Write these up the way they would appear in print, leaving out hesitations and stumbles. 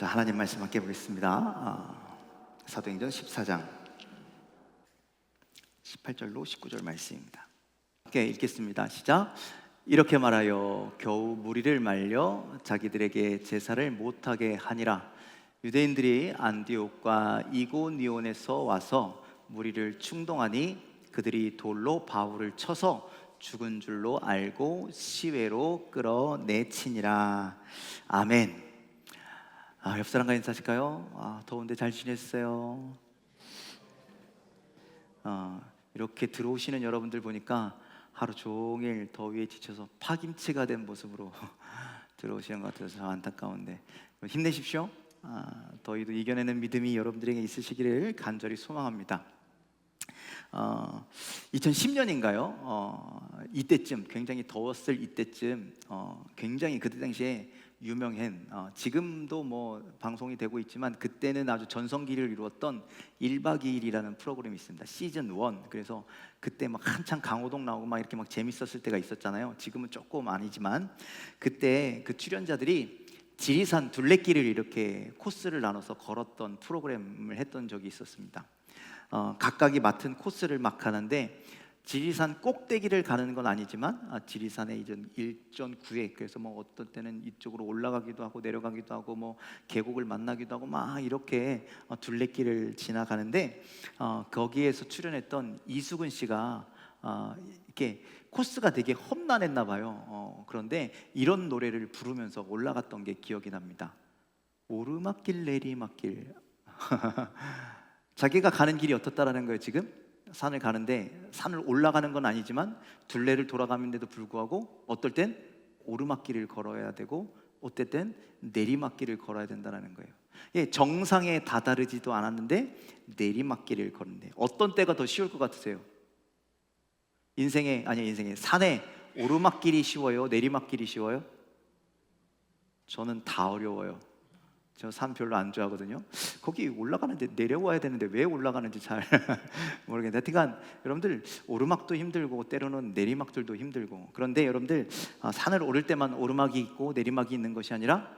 자, 하나님 말씀 함께 보겠습니다. 사도행전 14장 18절로 19절 말씀입니다. 함께 읽겠습니다. 시작. 이렇게 말하여 겨우 무리를 말려 자기들에게 제사를 못하게 하니라. 유대인들이 안디옥과 이고니온에서 와서 무리를 충동하니 그들이 돌로 바울을 쳐서 죽은 줄로 알고 시외로 끌어내치니라. 아멘. 옆 사람과 인사하실까요? 더운데 잘 지냈어요? 이렇게 들어오시는 여러분들 보니까 하루 종일 더위에 지쳐서 파김치가 된 모습으로 들어오시는 것 같아서 안타까운데 힘내십시오. 더위도 이겨내는 믿음이 여러분들에게 있으시기를 간절히 소망합니다. 2010년인가요? 이때쯤 굉장히 더웠을 이때쯤 굉장히 그때 당시에 유명한 지금도 뭐 방송이 되고 있지만 그때는 아주 전성기를 이루었던 1박 2일이라는 프로그램이 있습니다. 시즌 1. 그래서 그때 막 한창 강호동 나오고 막 이렇게 막 재밌었을 때가 있었잖아요. 지금은 조금 아니지만 그때 그 출연자들이 지리산 둘레길을 이렇게 코스를 나눠서 걸었던 프로그램을 했던 적이 있었습니다. 각각이 맡은 코스를 막 하는데 지리산 꼭대기를 가는 건 아니지만 지리산의 일전 구획, 그래서 뭐 어떤 때는 이쪽으로 올라가기도 하고 내려가기도 하고 뭐 계곡을 만나기도 하고 막 이렇게 둘레길을 지나가는데 거기에서 출연했던 이수근 씨가 이렇게 코스가 되게 험난했나 봐요. 그런데 이런 노래를 부르면서 올라갔던 게 기억이 납니다. 오르막길 내리막길. 자기가 가는 길이 어떻다라는 거예요. 지금 산을 가는데 산을 올라가는 건 아니지만 둘레를 돌아가는데도 불구하고 어떨 땐 오르막길을 걸어야 되고 어떨 땐 내리막길을 걸어야 된다는 거예요. 정상에 다다르지도 않았는데 내리막길을 걷는데 어떤 때가 더 쉬울 것 같으세요? 인생에 산에 오르막길이 쉬워요? 내리막길이 쉬워요? 저는 다 어려워요. 저 산 별로 안 좋아하거든요. 거기 올라가는데 내려와야 되는데 왜 올라가는지 잘 모르겠는데 하여간 여러분들 오르막도 힘들고 때로는 내리막들도 힘들고, 그런데 여러분들 산을 오를 때만 오르막이 있고 내리막이 있는 것이 아니라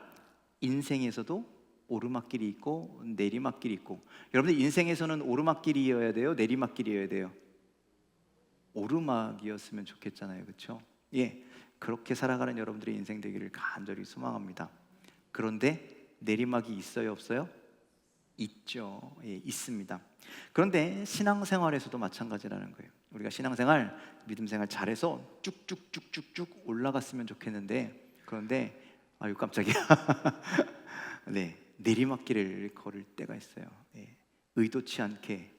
인생에서도 오르막길이 있고 내리막길이 있고, 여러분들 인생에서는 오르막길이어야 돼요? 내리막길이어야 돼요? 오르막이었으면 좋겠잖아요. 그렇죠? 그렇게 살아가는 여러분들의 인생 되기를 간절히 소망합니다. 그런데 내리막이 있어요, 없어요? 있죠. 있습니다. 그런데 신앙생활에서도 마찬가지라는 거예요. 우리가 신앙생활, 믿음생활 잘해서 쭉쭉쭉쭉쭉 올라갔으면 좋겠는데, 그런데 아유 깜짝이야. 내리막길을 걸을 때가 있어요. 의도치 않게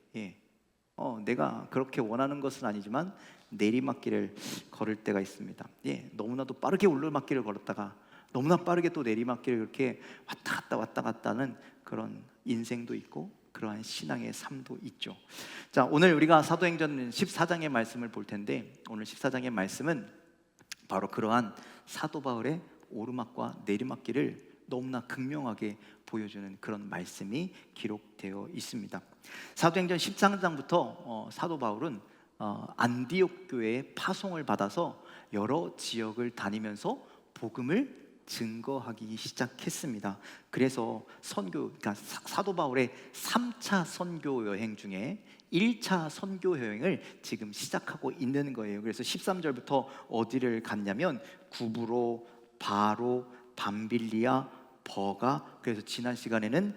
내가 그렇게 원하는 것은 아니지만 내리막길을 걸을 때가 있습니다. 너무나도 빠르게 오르막길을 걸었다가 너무나 빠르게 또 내리막길을 그렇게 왔다 갔다 하는 그런 인생도 있고 그러한 신앙의 삶도 있죠. 자, 오늘 우리가 사도행전 14장의 말씀을 볼 텐데, 오늘 14장의 말씀은 바로 그러한 사도 바울의 오르막과 내리막길을 너무나 극명하게 보여주는 그런 말씀이 기록되어 있습니다. 사도행전 13장부터 사도 바울은 안디옥 교회의 파송을 받아서 여러 지역을 다니면서 복음을 증거하기 시작했습니다. 그래서 그러니까 사도 바울의 3차 선교 여행 중에 1차 선교 여행을 지금 시작하고 있는 거예요. 그래서 13절부터 어디를 갔냐면 구브로, 바로, 밤빌리아, 버가, 그래서 지난 시간에는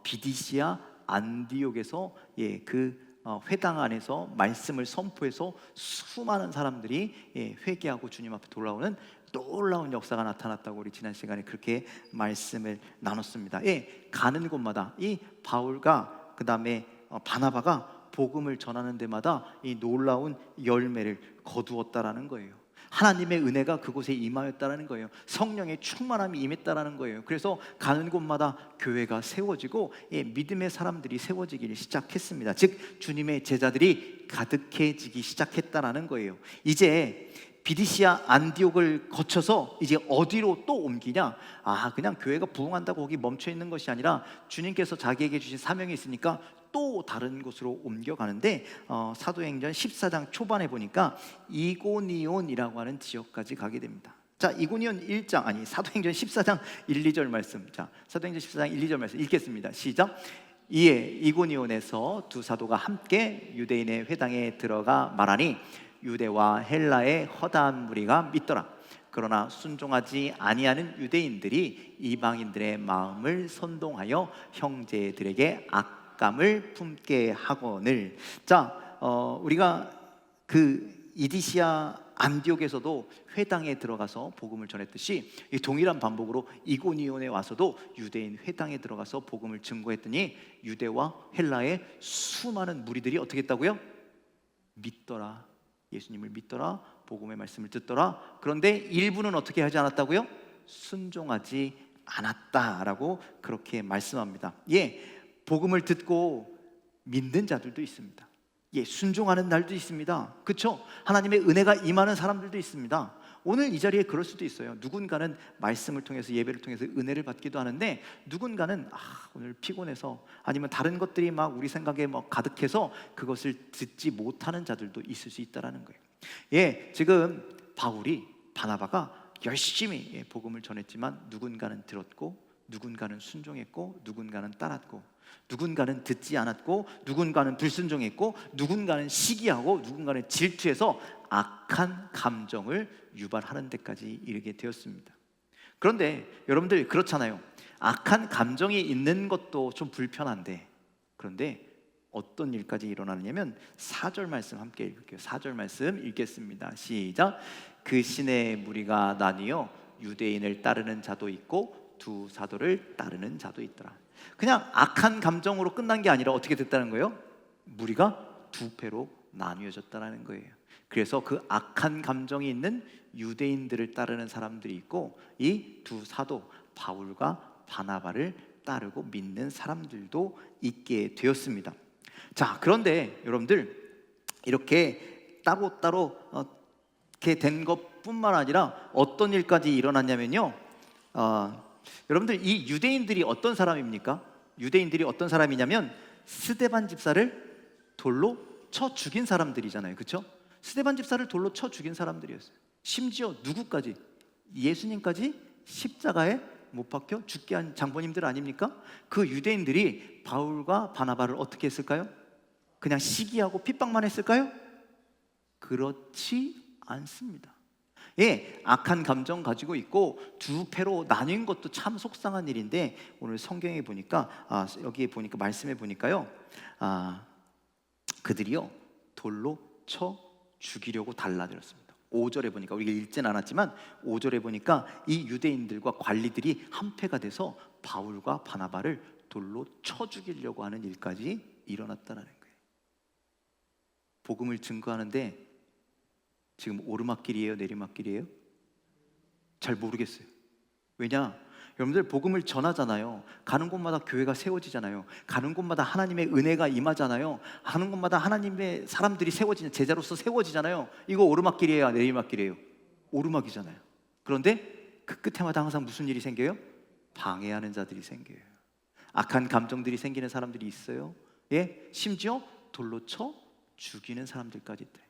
비디시아, 안디옥에서 회당 안에서 말씀을 선포해서 수많은 사람들이 회개하고 주님 앞에 돌아오는 놀라운 역사가 나타났다고 우리 지난 시간에 그렇게 말씀을 나눴습니다. 가는 곳마다 이 바울과 그 다음에 바나바가 복음을 전하는 데마다 이 놀라운 열매를 거두었다라는 거예요. 하나님의 은혜가 그곳에 임하였다라는 거예요. 성령의 충만함이 임했다라는 거예요. 그래서 가는 곳마다 교회가 세워지고 믿음의 사람들이 세워지기 시작했습니다. 즉 주님의 제자들이 가득해지기 시작했다라는 거예요. 이제 비디시아 안디옥을 거쳐서 이제 어디로 또 옮기냐? 그냥 교회가 부흥한다고 거기 멈춰 있는 것이 아니라 주님께서 자기에게 주신 사명이 있으니까 또 다른 곳으로 옮겨가는데 사도행전 14장 초반에 보니까 이고니온이라고 하는 지역까지 가게 됩니다. 자, 이고니온 1장 아니 사도행전 14장 1, 2절 말씀. 자, 사도행전 14장 1, 2절 말씀 읽겠습니다. 시작. 이에 이고니온에서 두 사도가 함께 유대인의 회당에 들어가 말하니 유대와 헬라의 허다한 무리가 믿더라. 그러나 순종하지 아니하는 유대인들이 이방인들의 마음을 선동하여 형제들에게 악감을 품게 하거늘. 자, 우리가 그 이디시아 안디옥에서도 회당에 들어가서 복음을 전했듯이 이 동일한 반복으로 이고니온에 와서도 유대인 회당에 들어가서 복음을 증거했더니 유대와 헬라의 수많은 무리들이 어떻게 했다고요? 믿더라. 예수님을 믿더라. 복음의 말씀을 듣더라. 그런데 일부는 어떻게 하지 않았다고요? 순종하지 않았다라고 그렇게 말씀합니다. 예, 복음을 듣고 믿는 자들도 있습니다. 예, 순종하는 날도 있습니다. 그렇죠? 하나님의 은혜가 임하는 사람들도 있습니다. 오늘 이 자리에 그럴 수도 있어요. 누군가는 말씀을 통해서 예배를 통해서 은혜를 받기도 하는데 누군가는 오늘 피곤해서 아니면 다른 것들이 막 우리 생각에 막 가득해서 그것을 듣지 못하는 자들도 있을 수 있다라는 거예요. 예, 지금 바울이 바나바가 열심히 복음을 전했지만 누군가는 들었고 누군가는 순종했고 누군가는 따랐고 누군가는 듣지 않았고 누군가는 불순종했고 누군가는 시기하고 누군가는 질투해서 악한 감정을 유발하는 데까지 이르게 되었습니다. 그런데 여러분들 그렇잖아요. 악한 감정이 있는 것도 좀 불편한데 그런데 어떤 일까지 일어나느냐면 4절 말씀 함께 읽을게요. 4절 말씀 읽겠습니다. 시작. 그 시내 무리가 나뉘어 유대인을 따르는 자도 있고 두 사도를 따르는 자도 있더라. 그냥 악한 감정으로 끝난 게 아니라 어떻게 됐다는 거예요? 무리가 두 패로 나뉘어졌다는 거예요. 그래서 그 악한 감정이 있는 유대인들을 따르는 사람들이 있고 이 두 사도 바울과 바나바를 따르고 믿는 사람들도 있게 되었습니다. 자, 그런데 여러분들 이렇게 따로따로 이렇게 된 것뿐만 아니라 어떤 일까지 일어났냐면요. 여러분들 이 유대인들이 어떤 사람입니까? 유대인들이 어떤 사람이냐면 스데반 집사를 돌로 쳐 죽인 사람들이잖아요. 그렇죠? 스데반 집사를 돌로 쳐 죽인 사람들이었어요. 심지어 누구까지? 예수님까지 십자가에 못 박혀 죽게 한 장본인들 아닙니까? 그 유대인들이 바울과 바나바를 어떻게 했을까요? 그냥 시기하고 핍박만 했을까요? 그렇지 않습니다. 예, 악한 감정 가지고 있고 두 패로 나뉜 것도 참 속상한 일인데 오늘 성경에 보니까 여기에 보니까 말씀에 보니까요, 그들이요 돌로 쳐 죽이려고 달라들었습니다. 5절에 보니까 우리가 읽진 않았지만 5절에 보니까 이 유대인들과 관리들이 한패가 돼서 바울과 바나바를 돌로 쳐 죽이려고 하는 일까지 일어났다는 거예요. 복음을 증거하는데 지금 오르막길이에요, 내리막길이에요? 잘 모르겠어요. 왜냐? 여러분들 복음을 전하잖아요. 가는 곳마다 교회가 세워지잖아요. 가는 곳마다 하나님의 은혜가 임하잖아요. 가는 곳마다 하나님의 사람들이 세워지는 제자로서 세워지잖아요. 이거 오르막길이에요, 내리막길이에요? 오르막이잖아요. 그런데 그 끝에마다 항상 무슨 일이 생겨요? 방해하는 자들이 생겨요. 악한 감정들이 생기는 사람들이 있어요. 예, 심지어 돌로 쳐 죽이는 사람들까지 있대요.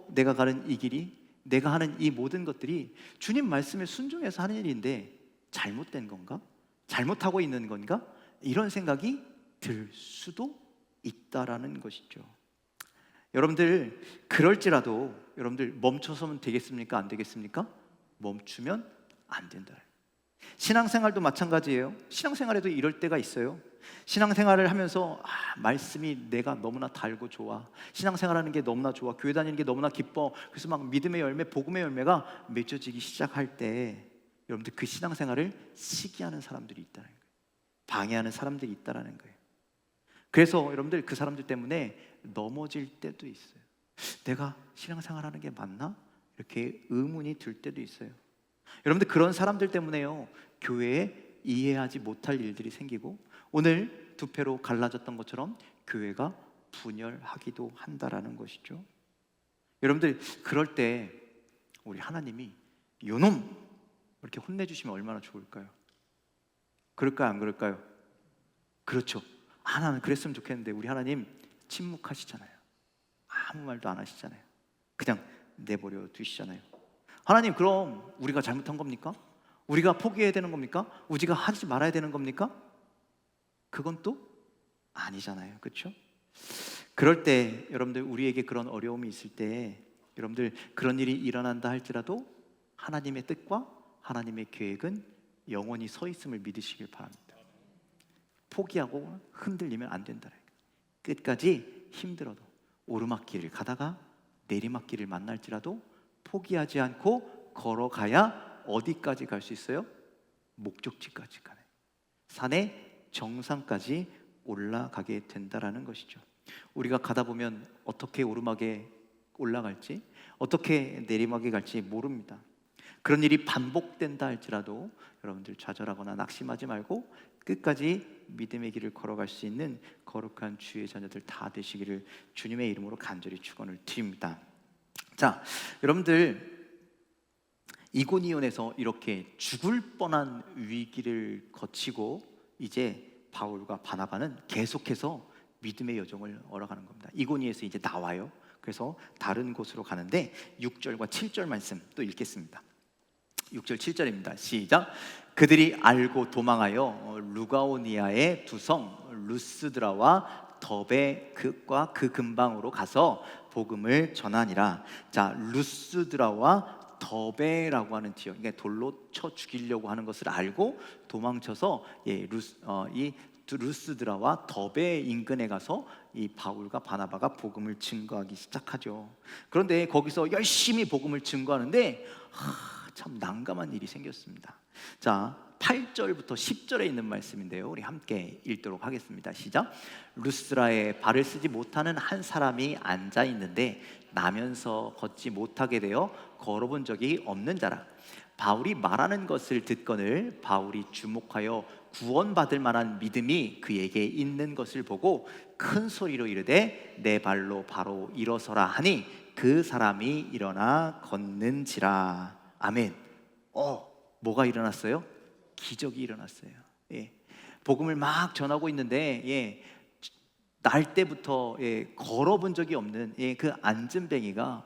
내가 가는 이 길이, 내가 하는 이 모든 것들이 주님 말씀에 순종해서 하는 일인데 잘못된 건가? 잘못하고 있는 건가? 이런 생각이 들 수도 있다라는 것이죠. 여러분들 그럴지라도 여러분들 멈춰서면 되겠습니까? 안 되겠습니까? 멈추면 안 된다. 신앙생활도 마찬가지예요. 신앙생활에도 이럴 때가 있어요. 신앙생활을 하면서 말씀이 내가 너무나 달고 좋아, 신앙생활하는 게 너무나 좋아, 교회 다니는 게 너무나 기뻐. 그래서 막 믿음의 열매, 복음의 열매가 맺혀지기 시작할 때 여러분들 그 신앙생활을 시기하는 사람들이 있다는 거예요. 방해하는 사람들이 있다는 거예요. 그래서 여러분들 그 사람들 때문에 넘어질 때도 있어요. 내가 신앙생활하는 게 맞나? 이렇게 의문이 들 때도 있어요. 여러분들 그런 사람들 때문에요 교회에 이해하지 못할 일들이 생기고 오늘 두 패로 갈라졌던 것처럼 교회가 분열하기도 한다라는 것이죠. 여러분들 그럴 때 우리 하나님이 요놈 이렇게 혼내주시면 얼마나 좋을까요? 그럴까요, 안 그럴까요? 그렇죠. 나는 그랬으면 좋겠는데 우리 하나님 침묵하시잖아요. 아무 말도 안 하시잖아요. 그냥 내버려 두시잖아요. 하나님, 그럼 우리가 잘못한 겁니까? 우리가 포기해야 되는 겁니까? 우리가 하지 말아야 되는 겁니까? 그건 또 아니잖아요. 그렇죠? 그럴 때 여러분들, 우리에게 그런 어려움이 있을 때 여러분들, 그런 일이 일어난다 할지라도 하나님의 뜻과 하나님의 계획은 영원히 서 있음을 믿으시길 바랍니다. 포기하고 흔들리면 안 된다. 끝까지 힘들어도, 오르막길을 가다가 내리막길을 만날지라도 포기하지 않고 걸어가야 어디까지 갈 수 있어요? 목적지까지 가네. 산의 정상까지 올라가게 된다라는 것이죠. 우리가 가다 보면 어떻게 오르막에 올라갈지, 어떻게 내리막에 갈지 모릅니다. 그런 일이 반복된다 할지라도 여러분들 좌절하거나 낙심하지 말고 끝까지 믿음의 길을 걸어갈 수 있는 거룩한 주의 자녀들 다 되시기를 주님의 이름으로 간절히 축원을 드립니다. 자, 여러분들, 이고니온에서 이렇게 죽을 뻔한 위기를 거치고 이제 바울과 바나바는 계속해서 믿음의 여정을 걸어가는 겁니다. 이고니에서 이제 나와요. 그래서 다른 곳으로 가는데 6절과 7절 말씀 또 읽겠습니다. 6절 7절입니다. 시작. 그들이 알고 도망하여 루가오니아의 두 성 루스드라와 더베과 그 근방으로 가서 복음을 전하니라. 자, 루스드라와 더베라고 하는 지역, 그러니까 돌로 쳐 죽이려고 하는 것을 알고 도망쳐서 이 루스드라와 더베 인근에 가서 이 바울과 바나바가 복음을 증거하기 시작하죠. 그런데 거기서 열심히 복음을 증거하는데 참 난감한 일이 생겼습니다. 자, 8절부터 10절에 있는 말씀인데요, 우리 함께 읽도록 하겠습니다. 시작. 루스드라에 발을 쓰지 못하는 한 사람이 앉아 있는데 나면서 걷지 못하게 되어 걸어본 적이 없는 자라. 바울이 말하는 것을 듣거늘 바울이 주목하여 구원받을 만한 믿음이 그에게 있는 것을 보고 큰 소리로 이르되 내 발로 바로 일어서라 하니 그 사람이 일어나 걷는지라. 아멘. 뭐가 일어났어요? 기적이 일어났어요. 복음을 막 전하고 있는데 날 때부터 걸어본 적이 없는 그 안진뱅이가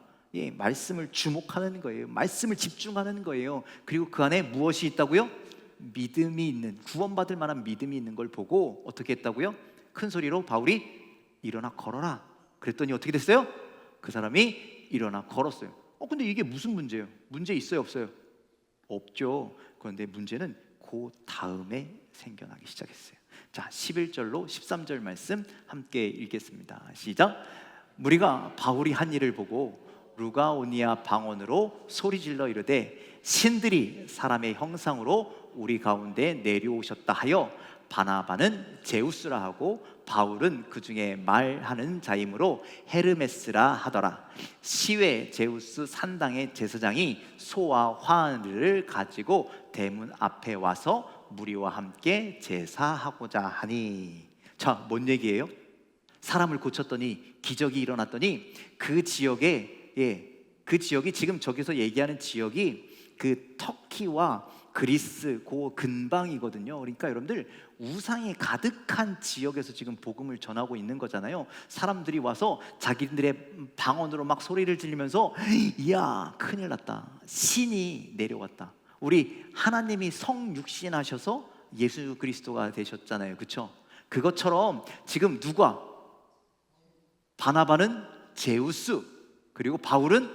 말씀을 주목하는 거예요. 말씀을 집중하는 거예요. 그리고 그 안에 무엇이 있다고요? 믿음이 있는, 구원받을 만한 믿음이 있는 걸 보고 어떻게 했다고요? 큰 소리로 바울이 일어나 걸어라. 그랬더니 어떻게 됐어요? 그 사람이 일어나 걸었어요. 근데 이게 무슨 문제예요? 문제 있어요, 없어요? 없죠. 그런데 문제는 그 다음에 생겨나기 시작했어요. 자, 11절로 13절 말씀 함께 읽겠습니다. 시작. 무리가 바울이 한 일을 보고 루가오니아 방언으로 소리질러 이르되 신들이 사람의 형상으로 우리 가운데 내려오셨다 하여 바나바는 제우스라 하고 바울은 그 중에 말하는 자이므로 헤르메스라 하더라. 시외 제우스 산당의 제사장이 소와 화를 가지고 대문 앞에 와서 무리와 함께 제사하고자 하니. 자, 뭔 얘기예요? 사람을 고쳤더니 기적이 일어났더니 그 지역에 그 지역이 지금 저기서 얘기하는 지역이 그 터키와 그리스 그 근방이거든요. 그러니까 여러분들, 우상이 가득한 지역에서 지금 복음을 전하고 있는 거잖아요. 사람들이 와서 자기들의 방언으로 막 소리를 지르면서 이야, 큰일 났다, 신이 내려왔다. 우리 하나님이 성육신하셔서 예수 그리스도가 되셨잖아요. 그렇죠? 그것처럼 지금 누가? 바나바는 제우스, 그리고 바울은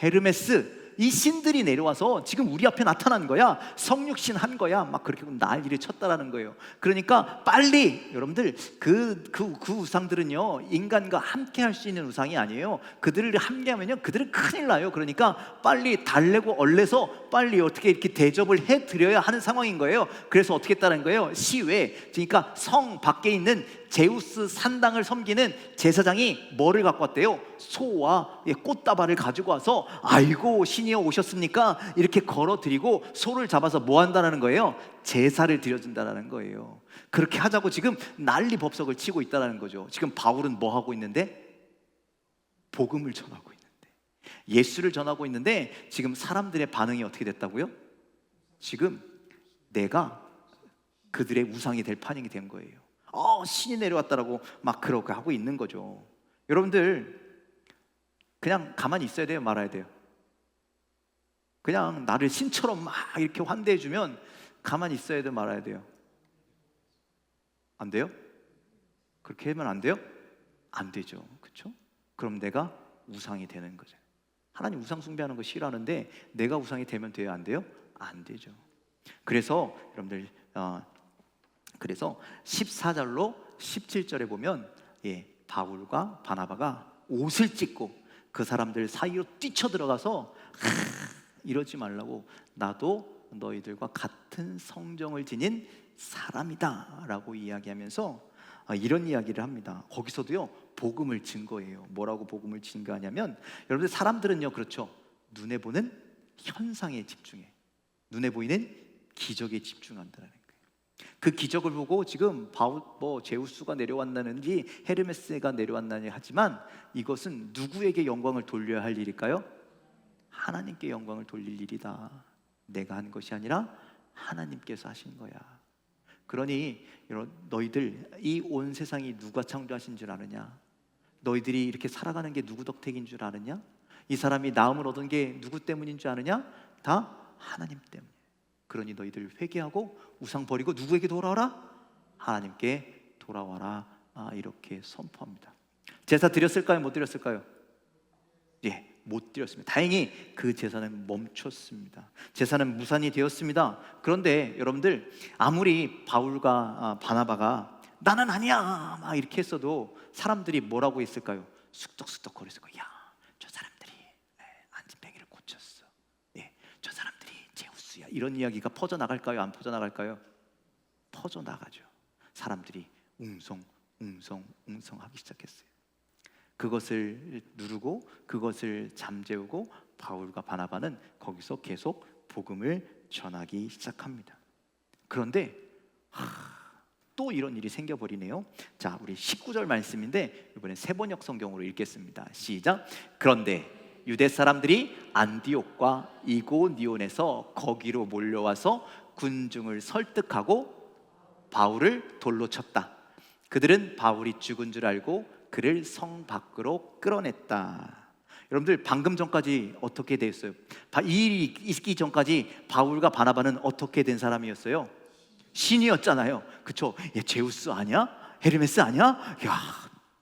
헤르메스, 이 신들이 내려와서 지금 우리 앞에 나타난 거야. 성육신 한 거야. 막 그렇게 난리를 쳤다라는 거예요. 그러니까 빨리, 여러분들, 그 우상들은요, 인간과 함께 할 수 있는 우상이 아니에요. 그들을 함께 하면요, 그들은 큰일 나요. 그러니까 빨리 달래고 얼레서 빨리 어떻게 이렇게 대접을 해드려야 하는 상황인 거예요. 그래서 어떻게 했다는 거예요? 시외, 그러니까 성 밖에 있는 제우스 산당을 섬기는 제사장이 뭐를 갖고 왔대요? 소와 꽃다발을 가지고 와서 아이고 신이여 오셨습니까? 이렇게 걸어드리고 소를 잡아서 뭐 한다는 거예요? 제사를 드려준다는 거예요. 그렇게 하자고 지금 난리 법석을 치고 있다는 거죠. 지금 바울은 뭐 하고 있는데? 복음을 전하고 있는데, 예수를 전하고 있는데 지금 사람들의 반응이 어떻게 됐다고요? 지금 내가 그들의 우상이 될 판이 된 거예요. 신이 내려왔다라고 막 그렇게 하고 있는 거죠. 여러분들, 그냥 가만히 있어야 돼요, 말아야 돼요? 그냥 나를 신처럼 막 이렇게 환대해 주면 가만히 있어야 돼, 말아야 돼요? 안 돼요? 그렇게 하면 안 돼요? 안 되죠. 그렇죠? 그럼 내가 우상이 되는 거죠. 하나님 우상 숭배하는 거 싫어하는데 내가 우상이 되면 돼요, 안 돼요? 안 되죠. 그래서 여러분들 그래서 14절로 17절에 보면 바울과 바나바가 옷을 찢고 그 사람들 사이로 뛰쳐들어가서 이러지 말라고, 나도 너희들과 같은 성정을 지닌 사람이다 라고 이야기하면서 이런 이야기를 합니다. 거기서도요 복음을 증거해요. 뭐라고 복음을 증거하냐면, 여러분들 사람들은요, 그렇죠, 눈에 보는 현상에 집중해, 눈에 보이는 기적에 집중한다는 거예요. 그 기적을 보고 지금 제우스가 내려왔다는지 헤르메스가 내려왔다니 하지만 이것은 누구에게 영광을 돌려야 할 일일까요? 하나님께 영광을 돌릴 일이다. 내가 한 것이 아니라 하나님께서 하신 거야. 그러니 너희들, 이 온 세상이 누가 창조하신 줄 아느냐? 너희들이 이렇게 살아가는 게 누구 덕택인 줄 아느냐? 이 사람이 나음을 얻은 게 누구 때문인 줄 아느냐? 다 하나님 때문에. 그러니 너희들 회개하고 우상 버리고 누구에게 돌아와라? 하나님께 돌아와라. 이렇게 선포합니다. 제사 드렸을까요? 못 드렸을까요? 못 드렸습니다. 다행히 그 제사는 멈췄습니다. 제사는 무산이 되었습니다. 그런데 여러분들, 아무리 바울과 바나바가 나는 아니야 막 이렇게 했어도 사람들이 뭐라고 했을까요? 쑥덕쑥덕 거렸을 거예요. 야, 저 사람들이 안진뱅이를 고쳤어. 저 사람들이 제우스야. 이런 이야기가 퍼져나갈까요? 안 퍼져나갈까요? 퍼져나가죠. 사람들이 웅성 하기 시작했어요. 그것을 누르고 그것을 잠재우고 바울과 바나바는 거기서 계속 복음을 전하기 시작합니다. 그런데 또 이런 일이 생겨버리네요. 자, 우리 19절 말씀인데 이번엔 세번역 성경으로 읽겠습니다. 시작. 그런데 유대 사람들이 안디옥과 이고니온에서 거기로 몰려와서 군중을 설득하고 바울을 돌로 쳤다. 그들은 바울이 죽은 줄 알고 그를 성 밖으로 끌어냈다. 여러분들, 방금 전까지 어떻게 됐어요? 이 일이 있기 전까지 바울과 바나바는 어떻게 된 사람이었어요? 신이었잖아요. 그쵸? 제우스 아니야? 헤르메스 아니야? 야,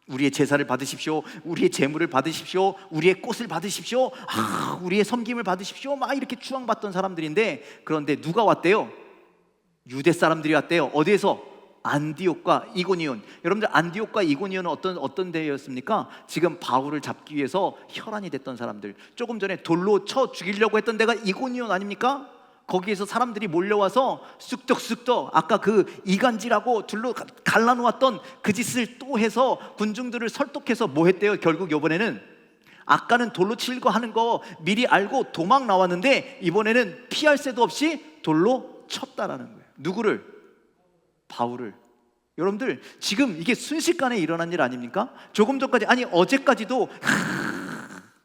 우리의 제사를 받으십시오. 우리의 제물을 받으십시오. 우리의 꽃을 받으십시오. 우리의 섬김을 받으십시오. 막 이렇게 추앙받던 사람들인데, 그런데 누가 왔대요? 유대 사람들이 왔대요. 어디에서? 안디옥과 이고니온. 여러분들, 안디옥과 이고니온은 어떤 데였습니까? 지금 바울을 잡기 위해서 혈안이 됐던 사람들, 조금 전에 돌로 쳐 죽이려고 했던 데가 이고니온 아닙니까? 거기에서 사람들이 몰려와서 쑥덕쑥덕 아까 그 이간질하고 둘로 갈라놓았던 그 짓을 또 해서 군중들을 설득해서 뭐 했대요? 결국 이번에는, 아까는 돌로 치려고 하는 거 미리 알고 도망 나왔는데 이번에는 피할 새도 없이 돌로 쳤다라는 거예요. 누구를? 바울을. 여러분들, 지금 이게 순식간에 일어난 일 아닙니까? 조금 전까지, 아니 어제까지도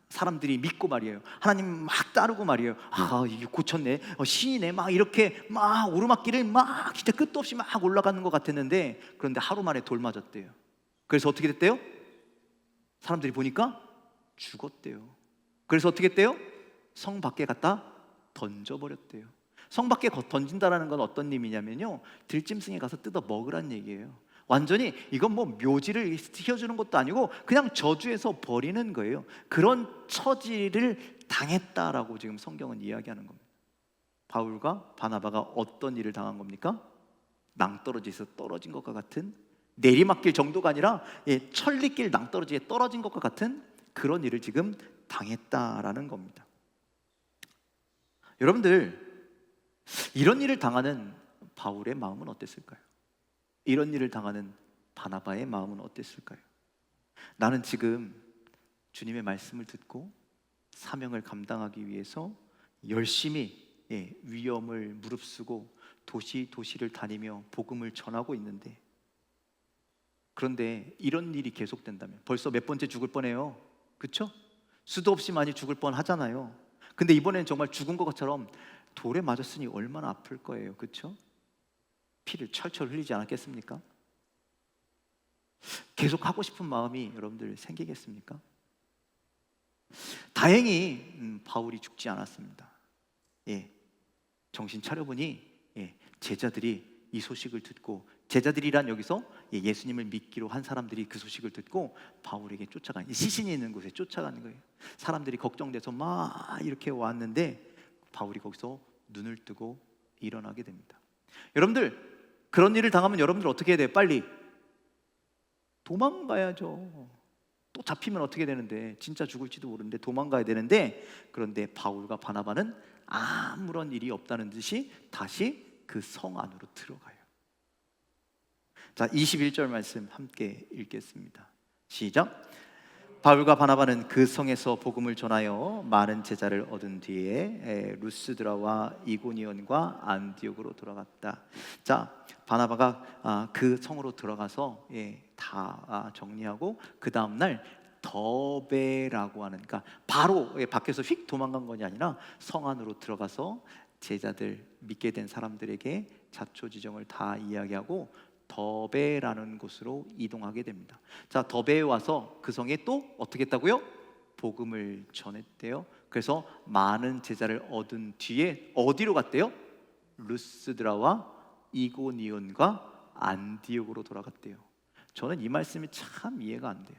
사람들이 믿고 말이에요, 하나님 막 따르고 말이에요, 이게 고쳤네, 신이네, 막 이렇게 막 오르막길을 막 진짜 끝도 없이 막 올라가는 것 같았는데, 그런데 하루 만에 돌 맞았대요. 그래서 어떻게 됐대요? 사람들이 보니까 죽었대요. 그래서 어떻게 했대요? 성 밖에 갖다 던져버렸대요. 성 밖에 던진다라는 건 어떤 의미냐면요, 들짐승에 가서 뜯어 먹으란 얘기예요. 완전히 이건 뭐 묘지를 씌워주는 것도 아니고 그냥 저주해서 버리는 거예요. 그런 처지를 당했다라고 지금 성경은 이야기하는 겁니다. 바울과 바나바가 어떤 일을 당한 겁니까? 낭떠러지에서 떨어진 것과 같은, 내리막길 정도가 아니라 천리길 낭떠러지에 떨어진 것과 같은 그런 일을 지금 당했다라는 겁니다. 여러분들, 이런 일을 당하는 바울의 마음은 어땠을까요? 이런 일을 당하는 바나바의 마음은 어땠을까요? 나는 지금 주님의 말씀을 듣고 사명을 감당하기 위해서 열심히 위험을 무릅쓰고 도시를 다니며 복음을 전하고 있는데, 그런데 이런 일이 계속된다면 벌써 몇 번째 죽을 뻔해요. 그렇죠? 수도 없이 많이 죽을 뻔 하잖아요. 근데 이번엔 정말 죽은 것처럼 돌에 맞았으니 얼마나 아플 거예요. 그렇죠? 피를 철철 흘리지 않았겠습니까? 계속 하고 싶은 마음이 여러분들 생기겠습니까? 다행히 바울이 죽지 않았습니다. 예, 정신 차려보니 제자들이 이 소식을 듣고, 제자들이란 여기서 예수님을 믿기로 한 사람들이 그 소식을 듣고 바울에게 쫓아가는, 시신이 있는 곳에 쫓아가는 거예요. 사람들이 걱정돼서 막 이렇게 왔는데 바울이 거기서 눈을 뜨고 일어나게 됩니다. 여러분들, 그런 일을 당하면 여러분들 어떻게 해야 돼요? 빨리 도망가야죠. 또 잡히면 어떻게 되는데, 진짜 죽을지도 모르는데 도망가야 되는데, 그런데 바울과 바나바는 아무런 일이 없다는 듯이 다시 그 성 안으로 들어가요. 자, 21절 말씀 함께 읽겠습니다. 시작. 바울과 바나바는 그 성에서 복음을 전하여 많은 제자를 얻은 뒤에 루스드라와 이고니온과 안디옥으로 돌아갔다. 자, 바나바가 그 성으로 들어가서 다 정리하고 그 다음 날 더베라고 하는, 그러니까 바로 밖에서 휙 도망간 것이 아니라 성 안으로 들어가서 제자들, 믿게 된 사람들에게 자초지정을 다 이야기하고 더베라는 곳으로 이동하게 됩니다. 자, 더베에 와서 그 성에 또 어떻게 했다고요? 복음을 전했대요. 그래서 많은 제자를 얻은 뒤에 어디로 갔대요? 루스드라와 이고니온과 안디옥으로 돌아갔대요. 저는 이 말씀이 참 이해가 안 돼요.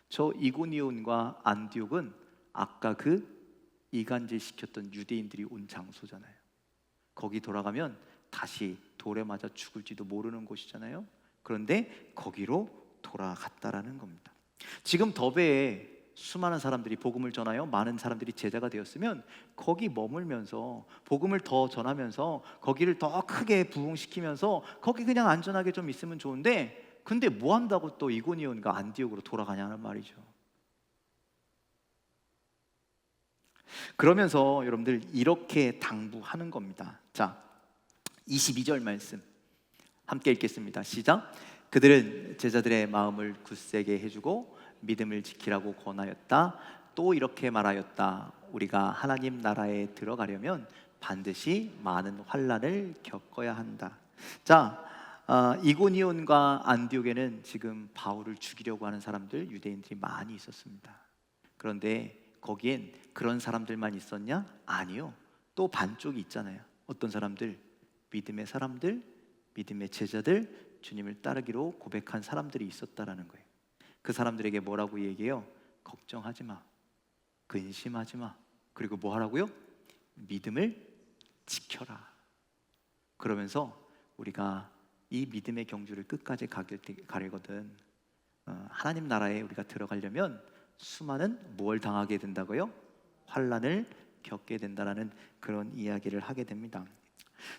저 이고니온과 안디옥은 아까 그 이간질 시켰던 유대인들이 온 장소잖아요. 거기 돌아가면 다시 돌에 맞아 죽을지도 모르는 곳이잖아요. 그런데 거기로 돌아갔다라는 겁니다. 지금 더베에 수많은 사람들이 복음을 전하여 많은 사람들이 제자가 되었으면 거기 머물면서 복음을 더 전하면서 거기를 더 크게 부흥시키면서 거기 그냥 안전하게 좀 있으면 좋은데, 근데 뭐 한다고 또 이고니온과 안디옥으로 돌아가냐는 말이죠. 그러면서 여러분들 이렇게 당부하는 겁니다. 자, 22절 말씀 함께 읽겠습니다. 시작. 그들은 제자들의 마음을 굳세게 해주고 믿음을 지키라고 권하였다. 또 이렇게 말하였다. 우리가 하나님 나라에 들어가려면 반드시 많은 환난을 겪어야 한다. 자, 이고니온과 안디옥에는 지금 바울을 죽이려고 하는 사람들, 유대인들이 많이 있었습니다. 그런데 거기엔 그런 사람들만 있었냐? 아니요. 또 반쪽이 있잖아요. 어떤 사람들? 믿음의 사람들, 믿음의 제자들, 주님을 따르기로 고백한 사람들이 있었다라는 거예요. 그 사람들에게 뭐라고 얘기해요? 걱정하지 마, 근심하지 마, 그리고 뭐 하라고요? 믿음을 지켜라. 그러면서 우리가 이 믿음의 경주를 끝까지 가려거든, 하나님 나라에 우리가 들어가려면 수많은 뭘 당하게 된다고요? 환난을 겪게 된다라는 그런 이야기를 하게 됩니다.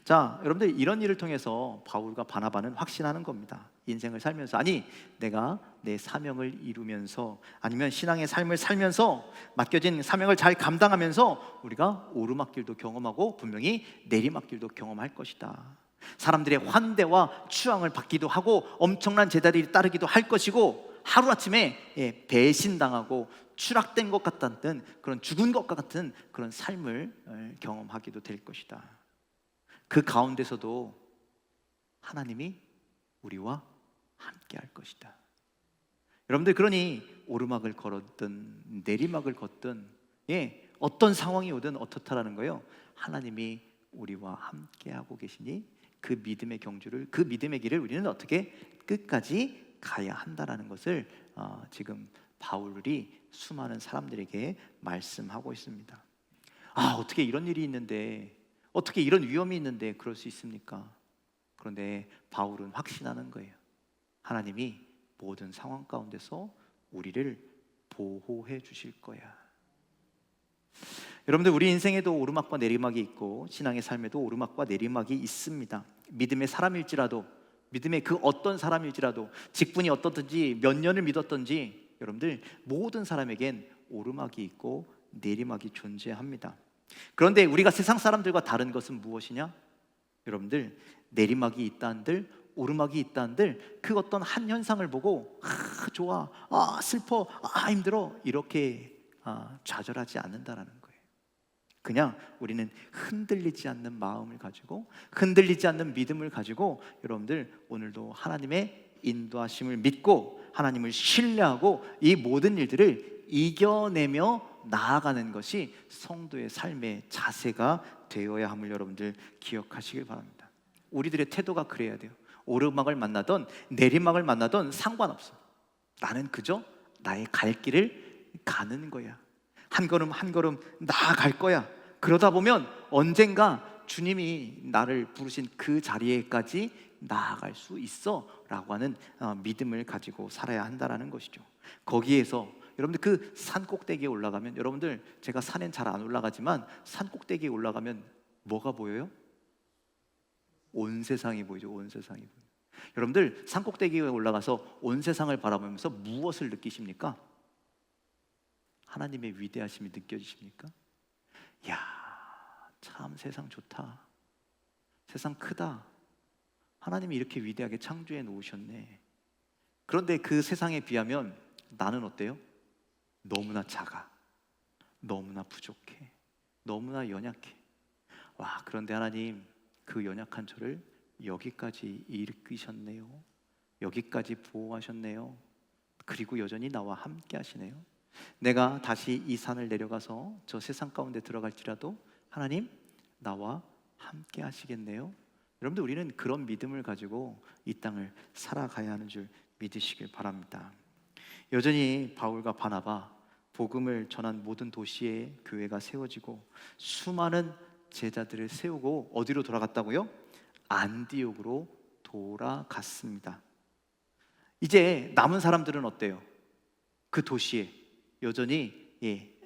자, 여러분들, 이런 일을 통해서 바울과 바나바는 확신하는 겁니다. 인생을 살면서, 아니 내가 내 사명을 이루면서, 아니면 신앙의 삶을 살면서 맡겨진 사명을 잘 감당하면서 우리가 오르막길도 경험하고 분명히 내리막길도 경험할 것이다. 사람들의 환대와 추앙을 받기도 하고 엄청난 제자들이 따르기도 할 것이고, 하루아침에 배신당하고 추락된 것 같다는, 그런 죽은 것 같은 그런 삶을 경험하기도 될 것이다. 그 가운데서도 하나님이 우리와 함께 할 것이다. 여러분들, 그러니 오르막을 걸었든 내리막을 걷든 어떤 상황이 오든 어떻다라는 거예요. 하나님이 우리와 함께 하고 계시니 그 믿음의 경주를, 그 믿음의 길을 우리는 어떻게 끝까지 가야 한다라는 것을 지금 바울이 수많은 사람들에게 말씀하고 있습니다. 어떻게 이런 일이 있는데, 어떻게 이런 위험이 있는데 그럴 수 있습니까? 그런데 바울은 확신하는 거예요. 하나님이 모든 상황 가운데서 우리를 보호해 주실 거야. 여러분들, 우리 인생에도 오르막과 내리막이 있고 신앙의 삶에도 오르막과 내리막이 있습니다. 믿음의 사람일지라도, 믿음의 그 어떤 사람일지라도, 직분이 어떻든지 몇 년을 믿었든지, 여러분들 모든 사람에겐 오르막이 있고 내리막이 존재합니다. 그런데 우리가 세상 사람들과 다른 것은 무엇이냐? 여러분들, 내리막이 있다 한들, 오르막이 있다 한들 그 어떤 한 현상을 보고 좋아, 슬퍼, 힘들어, 이렇게 좌절하지 않는다라는 거예요. 그냥 우리는 흔들리지 않는 마음을 가지고, 흔들리지 않는 믿음을 가지고, 여러분들 오늘도 하나님의 인도하심을 믿고 하나님을 신뢰하고 이 모든 일들을 이겨내며 나아가는 것이 성도의 삶의 자세가 되어야 함을 여러분들 기억하시길 바랍니다. 우리들의 태도가 그래야 돼요. 오르막을 만나던 내리막을 만나던 상관없어. 나는 그저 나의 갈 길을 가는 거야. 한 걸음 한 걸음 나아갈 거야. 그러다 보면 언젠가 주님이 나를 부르신 그 자리에까지 나아갈 수 있어 라고 하는 믿음을 가지고 살아야 한다는 것이죠. 거기에서 여러분들 그 산 꼭대기에 올라가면, 여러분들 제가 산엔 잘 안 올라가지만 산 꼭대기에 올라가면 뭐가 보여요? 온 세상이 보이죠. 온 세상이 보여요. 여러분들 산 꼭대기에 올라가서 온 세상을 바라보면서 무엇을 느끼십니까? 하나님의 위대하심이 느껴지십니까? 야, 참 세상 좋다. 세상 크다. 하나님이 이렇게 위대하게 창조해 놓으셨네. 그런데 그 세상에 비하면 나는 어때요? 너무나 작아. 너무나 부족해. 너무나 연약해. 와, 그런데 하나님 그 연약한 저를 여기까지 이끄셨네요. 여기까지 보호하셨네요. 그리고 여전히 나와 함께 하시네요. 내가 다시 이 산을 내려가서 저 세상 가운데 들어갈지라도 하나님 나와 함께 하시겠네요. 여러분들 우리는 그런 믿음을 가지고 이 땅을 살아가야 하는 줄 믿으시길 바랍니다. 여전히 바울과 바나바, 복음을 전한 모든 도시에 교회가 세워지고 수많은 제자들을 세우고 어디로 돌아갔다고요? 안디옥으로 돌아갔습니다. 이제 남은 사람들은 어때요? 그 도시에 여전히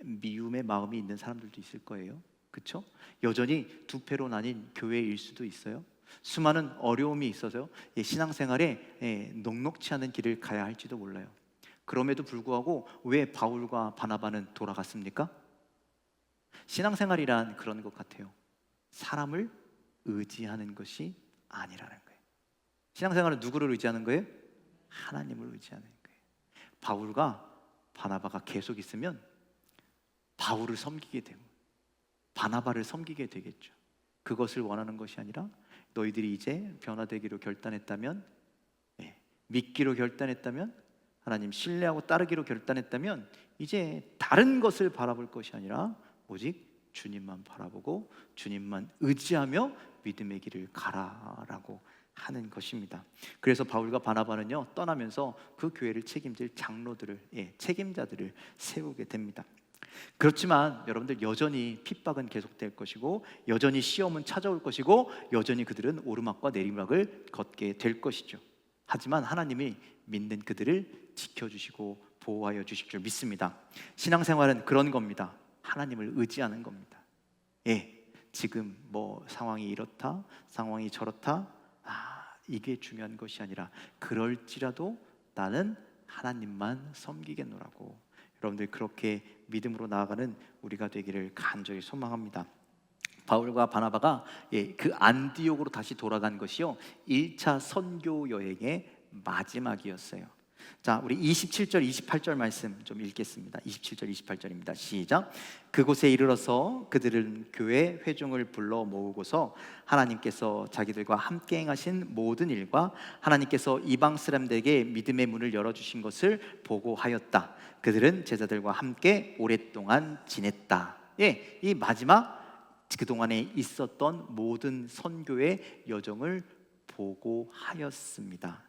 미움의 마음이 있는 사람들도 있을 거예요. 그렇죠? 여전히 두 패로 나뉜 교회일 수도 있어요. 수많은 어려움이 있어서요, 신앙생활에 녹록치 않은 길을 가야 할지도 몰라요. 그럼에도 불구하고 왜 바울과 바나바는 돌아갔습니까? 신앙생활이란 그런 것 같아요. 사람을 의지하는 것이 아니라는 거예요. 신앙생활은 누구를 의지하는 거예요? 하나님을 의지하는 거예요. 바울과 바나바가 계속 있으면 바울을 섬기게 되고 바나바를 섬기게 되겠죠. 그것을 원하는 것이 아니라 너희들이 이제 변화되기로 결단했다면, 믿기로 결단했다면, 하나님 신뢰하고 따르기로 결단했다면 이제 다른 것을 바라볼 것이 아니라 오직 주님만 바라보고 주님만 의지하며 믿음의 길을 가라라고 하는 것입니다. 그래서 바울과 바나바는요, 떠나면서 그 교회를 책임질 장로들을, 책임자들을 세우게 됩니다. 그렇지만 여러분들 여전히 핍박은 계속될 것이고 여전히 시험은 찾아올 것이고 여전히 그들은 오르막과 내리막을 걷게 될 것이죠. 하지만 하나님이 믿는 그들을 지켜주시고 보호하여 주실 줄 믿습니다. 신앙생활은 그런 겁니다. 하나님을 의지하는 겁니다. 지금 뭐 상황이 이렇다, 상황이 저렇다, 이게 중요한 것이 아니라 그럴지라도 나는 하나님만 섬기겠노라고, 여러분들 그렇게 믿음으로 나아가는 우리가 되기를 간절히 소망합니다. 바울과 바나바가 그 안디옥으로 다시 돌아간 것이요 1차 선교 여행의 마지막이었어요. 자, 우리 27절 28절 말씀 좀 읽겠습니다. 27절 28절입니다. 시작. 그곳에 이르러서 그들은 교회 회중을 불러 모으고서 하나님께서 자기들과 함께 행하신 모든 일과 하나님께서 이방 사람들에게 믿음의 문을 열어주신 것을 보고하였다. 그들은 제자들과 함께 오랫동안 지냈다. 이 마지막 그동안에 있었던 모든 선교의 여정을 보고하였습니다.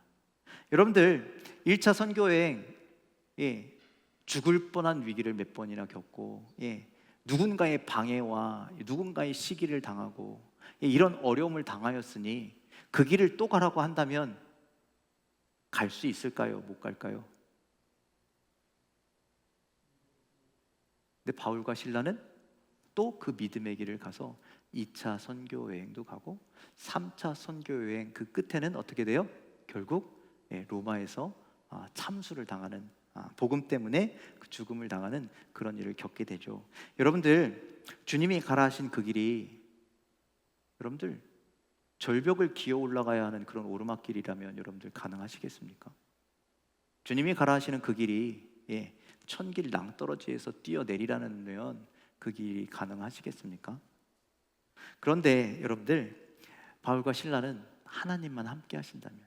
여러분들 1차 선교여행, 죽을 뻔한 위기를 몇 번이나 겪고, 누군가의 방해와 누군가의 시기를 당하고, 이런 어려움을 당하였으니 그 길을 또 가라고 한다면 갈 수 있을까요? 못 갈까요? 근데 바울과 실라는 또 그 믿음의 길을 가서 2차 선교 여행도 가고 3차 선교 여행 그 끝에는 어떻게 돼요? 결국 로마에서 참수를 당하는, 복음 때문에 그 죽음을 당하는 그런 일을 겪게 되죠. 여러분들 주님이 가라 하신 그 길이 여러분들 절벽을 기어 올라가야 하는 그런 오르막길이라면 여러분들 가능하시겠습니까? 주님이 가라 하시는 그 길이 천길 낭떠러지에서 뛰어내리라는 면 그 길이 가능하시겠습니까? 그런데 여러분들 바울과 실라는 하나님만 함께 하신다면,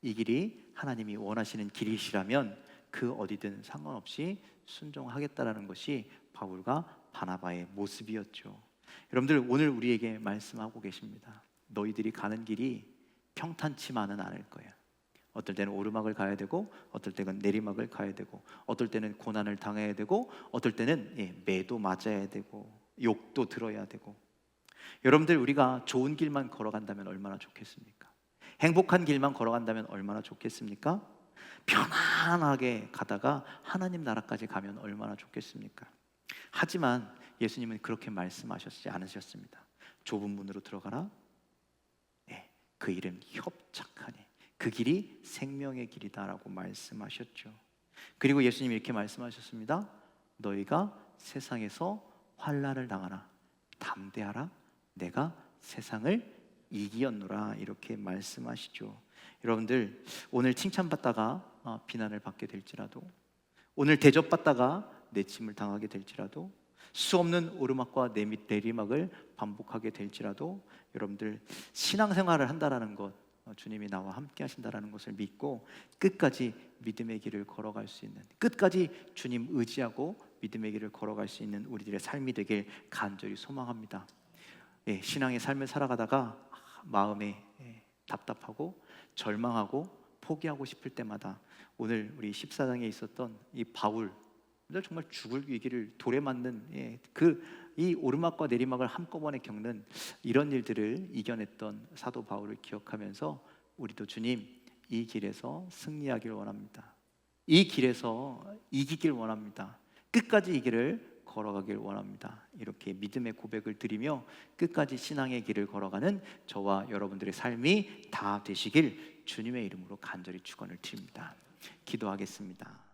이 길이 하나님이 원하시는 길이시라면 그 어디든 상관없이 순종하겠다라는 것이 바울과 바나바의 모습이었죠. 여러분들 오늘 우리에게 말씀하고 계십니다. 너희들이 가는 길이 평탄치만은 않을 거야. 어떨 때는 오르막을 가야 되고, 어떨 때는 내리막을 가야 되고, 어떨 때는 고난을 당해야 되고, 어떨 때는 매도 맞아야 되고, 욕도 들어야 되고. 여러분들 우리가 좋은 길만 걸어간다면 얼마나 좋겠습니까? 행복한 길만 걸어간다면 얼마나 좋겠습니까? 편안하게 가다가 하나님 나라까지 가면 얼마나 좋겠습니까? 하지만 예수님은 그렇게 말씀하셨지 않으셨습니다. 좁은 문으로 들어가라. 그 이름 협착하니 그 길이 생명의 길이다라고 말씀하셨죠. 그리고 예수님이 이렇게 말씀하셨습니다. 너희가 세상에서 환난을 당하나 담대하라. 내가 세상을 이기었노라. 이렇게 말씀하시죠. 여러분들 오늘 칭찬받다가 비난을 받게 될지라도, 오늘 대접받다가 내침을 당하게 될지라도, 수없는 오르막과 내리막을 반복하게 될지라도, 여러분들 신앙생활을 한다라는 것, 주님이 나와 함께 하신다라는 것을 믿고 끝까지 믿음의 길을 걸어갈 수 있는, 끝까지 주님 의지하고 믿음의 길을 걸어갈 수 있는 우리들의 삶이 되길 간절히 소망합니다. 신앙의 삶을 살아가다가 마음에 답답하고 절망하고 포기하고 싶을 때마다 오늘 우리 14장에 있었던 이 바울, 정말 죽을 위기를 돌에 맞는 이 오르막과 내리막을 한꺼번에 겪는 이런 일들을 이겨냈던 사도 바울을 기억하면서 우리도 주님, 이 길에서 승리하길 원합니다. 이 길에서 이기길 원합니다. 끝까지 이 길을 걸어가길 원합니다. 이렇게 믿음의 고백을 드리며 끝까지 신앙의 길을 걸어가는 저와 여러분들의 삶이 다 되시길 주님의 이름으로 간절히 축원을 드립니다. 기도하겠습니다.